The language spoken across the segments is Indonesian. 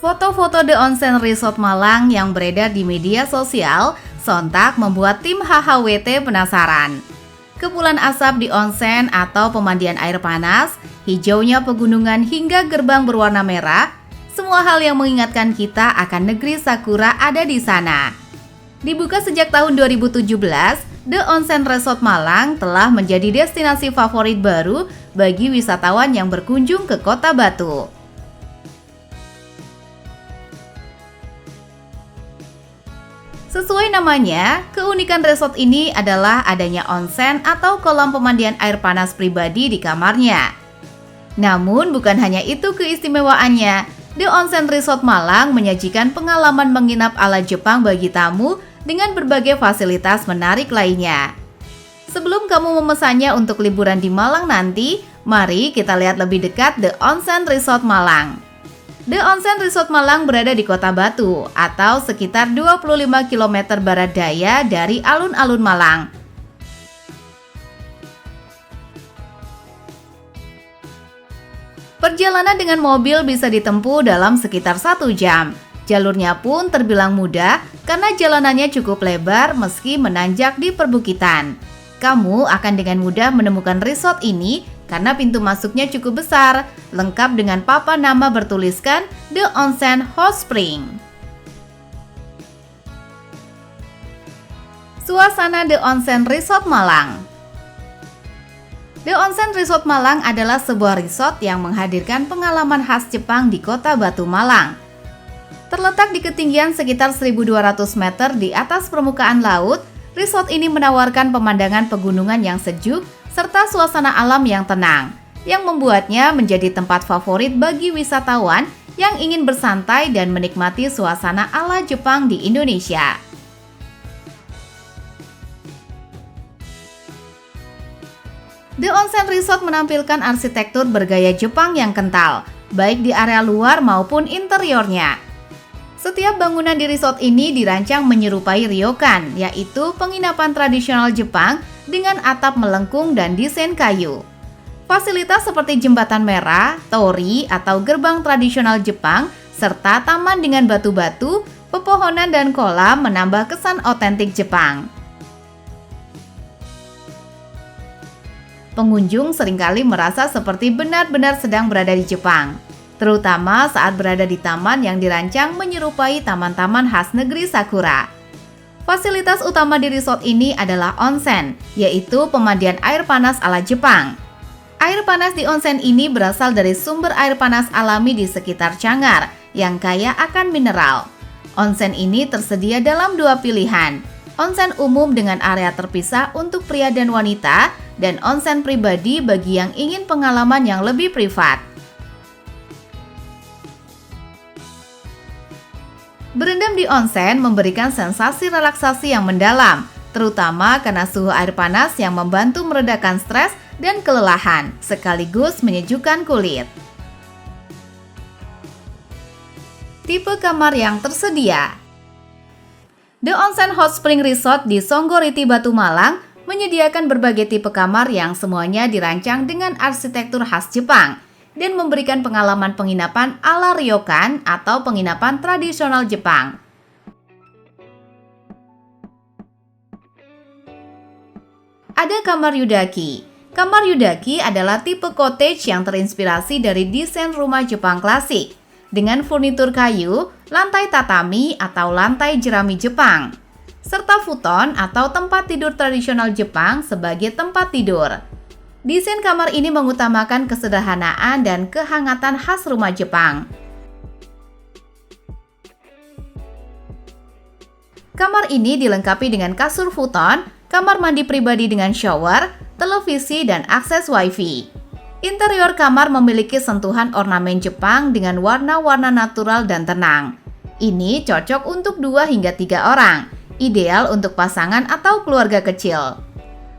Foto-foto The Onsen Resort Malang yang beredar di media sosial sontak membuat tim HHWT penasaran. Kepulan asap di onsen atau pemandian air panas, hijaunya pegunungan hingga gerbang berwarna merah, semua hal yang mengingatkan kita akan negeri Sakura ada di sana. Dibuka sejak tahun 2017, The Onsen Resort Malang telah menjadi destinasi favorit baru bagi wisatawan yang berkunjung ke Kota Batu. Sesuai namanya, keunikan resort ini adalah adanya onsen atau kolam pemandian air panas pribadi di kamarnya. Namun bukan hanya itu keistimewaannya, The Onsen Resort Malang menyajikan pengalaman menginap ala Jepang bagi tamu dengan berbagai fasilitas menarik lainnya. Sebelum kamu memesannya untuk liburan di Malang nanti, mari kita lihat lebih dekat The Onsen Resort Malang. The Onsen Resort Malang berada di Kota Batu atau sekitar 25 km barat daya dari alun-alun Malang. Perjalanan dengan mobil bisa ditempuh dalam sekitar 1 jam. Jalurnya pun terbilang mudah karena jalanannya cukup lebar meski menanjak di perbukitan. Kamu akan dengan mudah menemukan resort ini karena pintu masuknya cukup besar, lengkap dengan papan nama bertuliskan The Onsen Hot Spring. Suasana The Onsen Resort Malang. The Onsen Resort Malang adalah sebuah resort yang menghadirkan pengalaman khas Jepang di Kota Batu, Malang. Terletak di ketinggian sekitar 1.200 meter di atas permukaan laut, resort ini menawarkan pemandangan pegunungan yang sejuk serta suasana alam yang tenang, yang membuatnya menjadi tempat favorit bagi wisatawan yang ingin bersantai dan menikmati suasana ala Jepang di Indonesia. The Onsen Resort menampilkan arsitektur bergaya Jepang yang kental, baik di area luar maupun interiornya. Setiap bangunan di resort ini dirancang menyerupai ryokan, yaitu penginapan tradisional Jepang dengan atap melengkung dan desain kayu. Fasilitas seperti jembatan merah, torii atau gerbang tradisional Jepang, serta taman dengan batu-batu, pepohonan dan kolam menambah kesan otentik Jepang. Pengunjung seringkali merasa seperti benar-benar sedang berada di Jepang, terutama saat berada di taman yang dirancang menyerupai taman-taman khas negeri Sakura. Fasilitas utama di resort ini adalah onsen, yaitu pemandian air panas ala Jepang. Air panas di onsen ini berasal dari sumber air panas alami di sekitar Cangar yang kaya akan mineral. Onsen ini tersedia dalam 2 pilihan, onsen umum dengan area terpisah untuk pria dan wanita, dan onsen pribadi bagi yang ingin pengalaman yang lebih privat. Berendam di onsen memberikan sensasi relaksasi yang mendalam, terutama karena suhu air panas yang membantu meredakan stres dan kelelahan, sekaligus menyejukkan kulit. Tipe kamar yang tersedia. The Onsen Hot Spring Resort di Songgoriti, Batu, Malang menyediakan berbagai tipe kamar yang semuanya dirancang dengan arsitektur khas Jepang dan memberikan pengalaman penginapan ala ryokan atau penginapan tradisional Jepang. Ada kamar Yudaki. Kamar Yudaki adalah tipe cottage yang terinspirasi dari desain rumah Jepang klasik, dengan furnitur kayu, lantai tatami atau lantai jerami Jepang, serta futon atau tempat tidur tradisional Jepang sebagai tempat tidur. Desain kamar ini mengutamakan kesederhanaan dan kehangatan khas rumah Jepang. Kamar ini dilengkapi dengan kasur futon, kamar mandi pribadi dengan shower, televisi, dan akses wifi. Interior kamar memiliki sentuhan ornamen Jepang dengan warna-warna natural dan tenang. Ini cocok untuk 2 hingga 3 orang, ideal untuk pasangan atau keluarga kecil.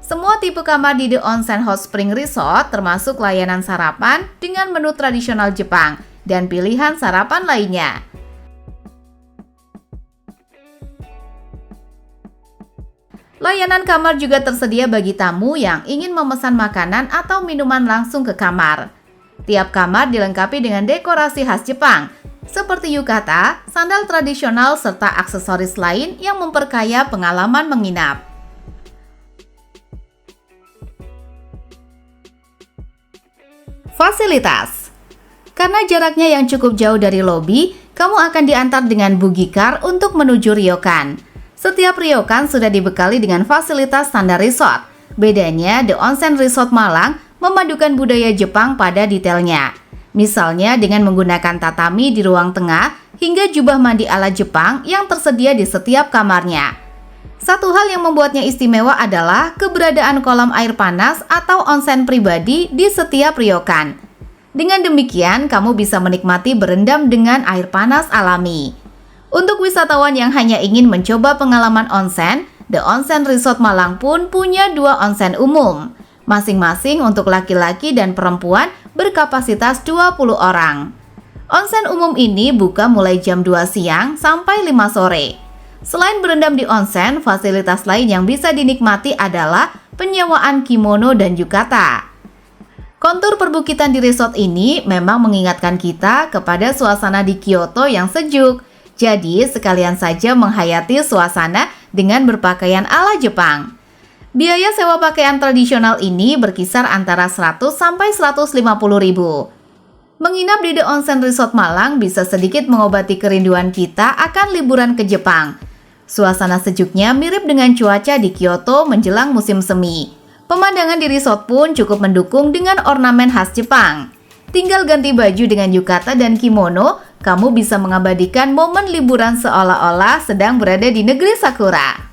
Semua tipe kamar di The Onsen Hot Spring Resort termasuk layanan sarapan dengan menu tradisional Jepang dan pilihan sarapan lainnya. Layanan kamar juga tersedia bagi tamu yang ingin memesan makanan atau minuman langsung ke kamar. Tiap kamar dilengkapi dengan dekorasi khas Jepang, seperti yukata, sandal tradisional, serta aksesoris lain yang memperkaya pengalaman menginap. Fasilitas. Karena jaraknya yang cukup jauh dari lobi, kamu akan diantar dengan buggy car untuk menuju ryokan. Setiap ryokan sudah dibekali dengan fasilitas standar resort. Bedanya, The Onsen Resort Malang memadukan budaya Jepang pada detailnya. Misalnya dengan menggunakan tatami di ruang tengah hingga jubah mandi ala Jepang yang tersedia di setiap kamarnya. Satu hal yang membuatnya istimewa adalah keberadaan kolam air panas atau onsen pribadi di setiap ryokan. Dengan demikian, kamu bisa menikmati berendam dengan air panas alami. Untuk wisatawan yang hanya ingin mencoba pengalaman onsen, The Onsen Resort Malang pun punya 2 onsen umum, masing-masing untuk laki-laki dan perempuan berkapasitas 20 orang. Onsen umum ini buka mulai jam 2 siang sampai 5 sore. Selain berendam di onsen, fasilitas lain yang bisa dinikmati adalah penyewaan kimono dan yukata. Kontur perbukitan di resort ini memang mengingatkan kita kepada suasana di Kyoto yang sejuk. Jadi, sekalian saja menghayati suasana dengan berpakaian ala Jepang. Biaya sewa pakaian tradisional ini berkisar antara 100 sampai 150 ribu. Menginap di The Onsen Resort Malang bisa sedikit mengobati kerinduan kita akan liburan ke Jepang. Suasana sejuknya mirip dengan cuaca di Kyoto menjelang musim semi. Pemandangan di resort pun cukup mendukung dengan ornamen khas Jepang. Tinggal ganti baju dengan yukata dan kimono, kamu bisa mengabadikan momen liburan seolah-olah sedang berada di negeri Sakura.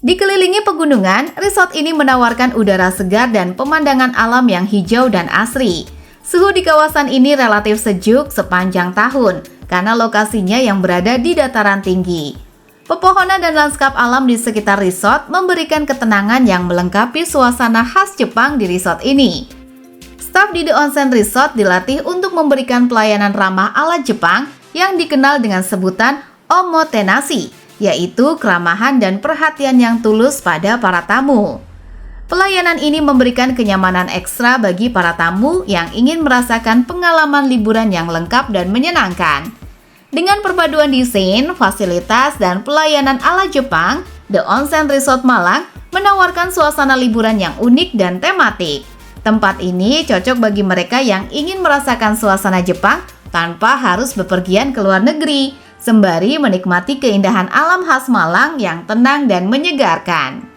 Dikelilingi pegunungan, resort ini menawarkan udara segar dan pemandangan alam yang hijau dan asri. Suhu di kawasan ini relatif sejuk sepanjang tahun karena lokasinya yang berada di dataran tinggi. Pepohonan dan lanskap alam di sekitar resort memberikan ketenangan yang melengkapi suasana khas Jepang di resort ini. Staf di The Onsen Resort dilatih untuk memberikan pelayanan ramah ala Jepang yang dikenal dengan sebutan omotenashi, yaitu keramahan dan perhatian yang tulus pada para tamu. Pelayanan ini memberikan kenyamanan ekstra bagi para tamu yang ingin merasakan pengalaman liburan yang lengkap dan menyenangkan. Dengan perpaduan desain, fasilitas, dan pelayanan ala Jepang, The Onsen Resort Malang menawarkan suasana liburan yang unik dan tematik. Tempat ini cocok bagi mereka yang ingin merasakan suasana Jepang tanpa harus bepergian ke luar negeri, sembari menikmati keindahan alam khas Malang yang tenang dan menyegarkan.